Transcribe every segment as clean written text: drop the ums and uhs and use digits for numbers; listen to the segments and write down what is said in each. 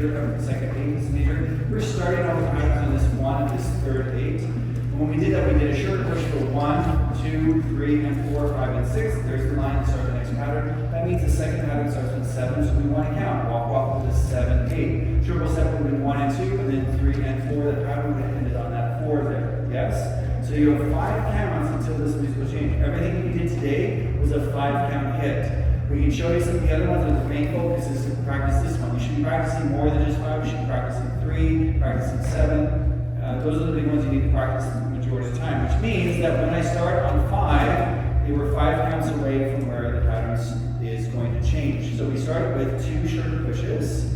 major, the second 8 is major. We're starting all the patterns on this 1 and this third 8. And when we did that, we did a shoulder push for 1, 2, 3, and 4, 5, and 6. There's the line to start the next pattern. That means the second pattern starts with 7, so we want to count. Walk, walk with a 7, 8. Triple step would be 1 and 2, and then 3 and 4. The pattern would have ended on that 4 there. Yes? So you have 5 counts until this musical change. Everything we did today was a 5-count hit. We can show you some of the other ones that the main focus is to practice this one. You should be practicing more than just 5. You should be practicing 3, practicing 7. Those are the big ones you need to practice the majority of the time, which means that when I start on 5, they were 5 counts away from where the pattern is going to change. So we started with 2 shoulder pushes.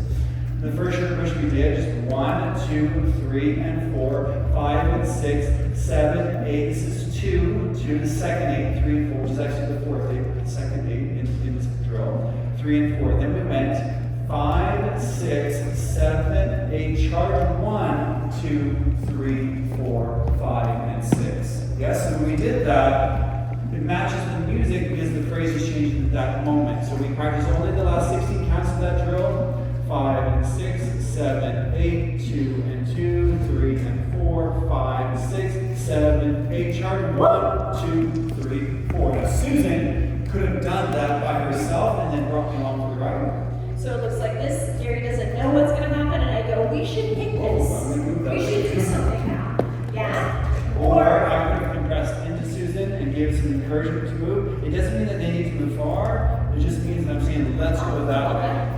The first shoulder push we did is 1, 2, 3, and 4, 5, and 6, 7, 8. This is 2 to the second 8, 3 and 4, which is actually the fourth 8, but the second 8 in this drill. 3 and 4. Then we went 5, 6, 7, 8, charge 1, 2, 3, 4, 5, and 6. Yes, so when we did that, it matches the music because the phrase is changed at that moment. So we practice only the last 16 counts of that drill. 5 and 6, 7, 8, 2 and 2, 3 and 4, 5, 6, 7, 8. Charge 1, 2, 3, 4. Now Susan could have done that by herself and then brought me along for the ride. So it looks like this. Gary doesn't know what's going to happen, and I go, we should hit this. We should do something now. Yeah? Or I could have compressed into Susan and gave some encouragement to move. It doesn't mean that they need to move far. It just means that I'm saying, let's go that way.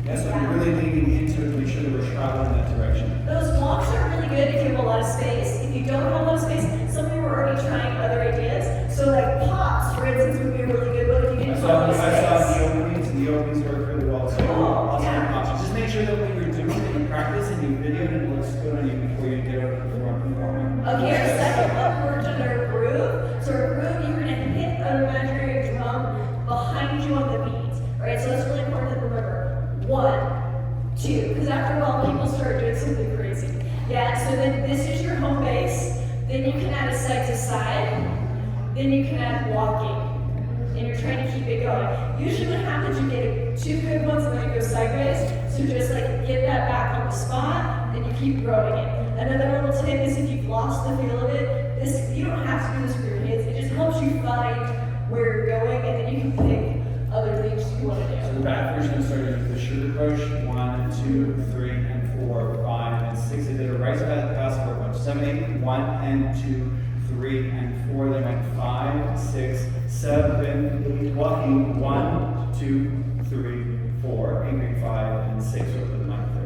Yes, I'm really leaning into it to make sure that we're traveling in that direction. Those walks are really good if you have a lot of space. If you don't have a lot of space, some of you are already trying other ideas. So like pops, for instance, would be a really good one if you didn't have a lot of space. I saw the openings, and the openings work really well. So I'll yeah. Pops. Just make sure that when you're doing it, you practice and you video and it looks good on you before you get out and perform. Okay, our second one, we're to our groove. So our groove, you're going to hit an imaginary drum behind you on the beat. Alright, so that's really important to remember. 1, 2, because after a while people start doing something crazy. Yeah, so then this is your home base. Then you can add a side to side. Then you can add walking. And you're trying to keep it going. Usually what happens, you get 2 good ones and then it goes sideways. So just like get that back on the spot, and you keep growing it. Another little tip is if you've lost the feel of it, you don't have to do this for your kids. It just helps you find where you're going, and then you can pick other things you want to do. So the back version started with the shoulder push, 1, 2, 3, and 4, 5, and 6. They did a right side pass for 7, 8, 1, and 2, 3, and 4. They went 5, 6, 7, 8, walking 1, 2, 3, 4, 8, 5, and 6. So put them on there.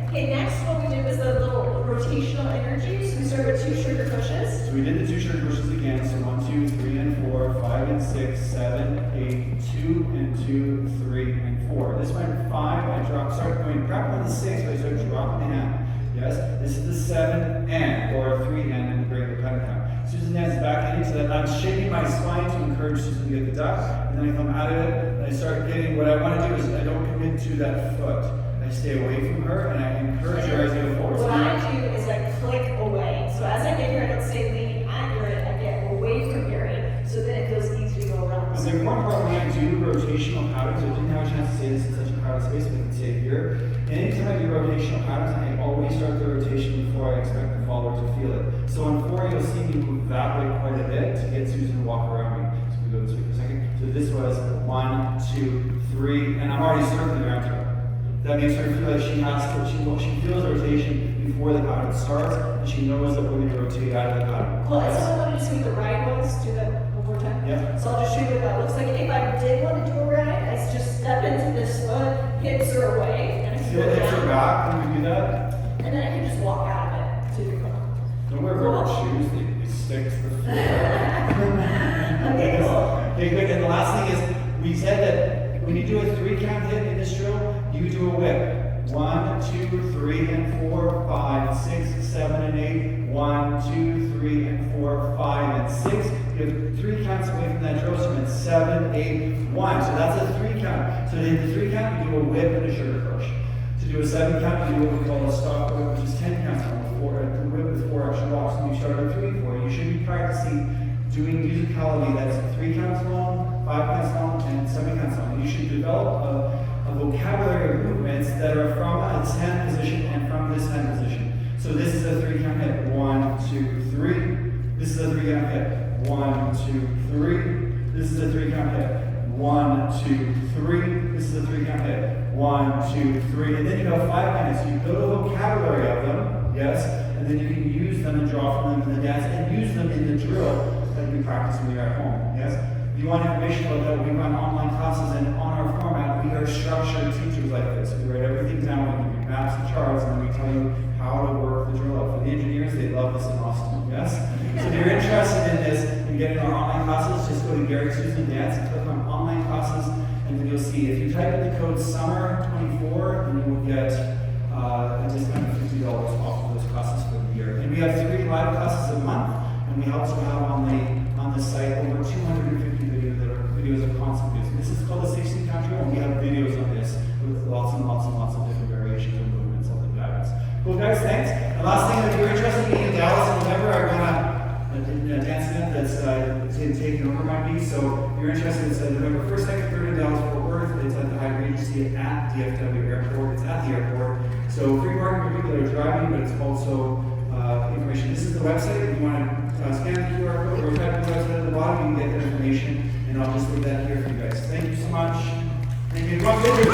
Okay, next what we did was the little rotational energy. So we started with 2 shoulder pushes. So we did the 2 shoulder pushes again. So 1, 2, 3, and 4, 5, and 6, 7, 8, 2, and 2, 3, and 4. This went 5. I started going back on the 6, but I started dropping the hand. Yes, this is the 7 and, or a 3 and, and bring the pen count. Susan hands back in, so that I'm shaking my spine to encourage Susan to get the duck, and then I come out of it, and I start getting, what I want to do is I don't commit to that foot. I stay away from her, and I encourage her as I go forward. What I do is I click away. So as I get here, I don't stay leaning accurate, I get away from Gary, so then it feels easy to go around. The important part when I do rotational patterns, I didn't have a chance to say this in such a crowded space, but I can say it here. Anytime I do rotational patterns, I always start the rotation before I expect the follower to feel it. So on 4, you'll see me move that way quite a bit to get Susan to walk around me. So we go this way for a second. So this was 1, 2, 3, and I'm already circling around her. That makes her feel like she has to, she feels rotation before the pattern starts, and she knows that we're going to rotate out of the pattern. Well, if someone wanted to see the right ones, do that one more time. Yeah. So I'll just show you what that looks like. If I did want to do a ride, I just step into this foot, hips are away, and I can go hips are down. back, can we do that? And then I can just walk out of it to the car. Don't wear rubber shoes, they stick to the floor. Okay, cool. Okay, good. And the last thing is, we said that when you do a 3-count hit in this drill, you do a whip. 1, 2, 3, and 4, 5, 6, 7, and 8. 1, 2, 3, and 4, 5, and 6. You have 3 counts away from that drill, so you went 7, 8, 1. So that's a 3 count. So to hit the 3 count, you do a whip and a shoulder push. To do a 7 count, you do what we call a stop whip, which is 10 counts on the whip with 4 extra walks. And you start at 3 and 4. You should be practicing doing musicality that's 3 counts long, 5 counts long, and 7 counts long. You should develop a vocabulary of movements that are from a this hand position and from this hand position. So this is a 3 count hit. 1, 2, 3. This is a 3 count hit. 1, 2, 3. This is a 3 count hit. 1, 2, 3. This is a 3 count hit. 1, 2, 3. And then you have 5 minutes. You build a vocabulary of them, yes, and then you can use them and draw from them in the dance and use them in the drill that you practice when you're at home, yes. If you want information about that, we run online classes, and on our format, we are structured teachers like this. We write everything down, we give you maps and charts, and then we tell you how to work the drill out. For the engineers, they love this in Austin, yes? So if you're interested in this and getting our online classes, just go to Gary Susan Dance and click on online classes, and then you'll see. If you type in the code SUMMER24, then you will get a discount of $50 off of those classes for the year. And we have 3 live classes a month, and we also have on the site over 250 videos of constant use. This is called the 16 count drill, and we have videos on this with lots and lots and lots of different variations and movements of the guidance. Cool guys, thanks. And last thing, if you're interested in being in Dallas in November, I run a dance event that's taking over my beat. So if you're interested, it's November 1st, 2nd, 3rd in Dallas, Fort Worth. It's at the High Regency at DFW Airport. It's at the airport. So free parking for people that are driving, but it's also information. This is the website. If you want to scan the QR code or type the website at the bottom, you can get that information. And I'll just leave that here for you guys. Thank you so much. Thank you.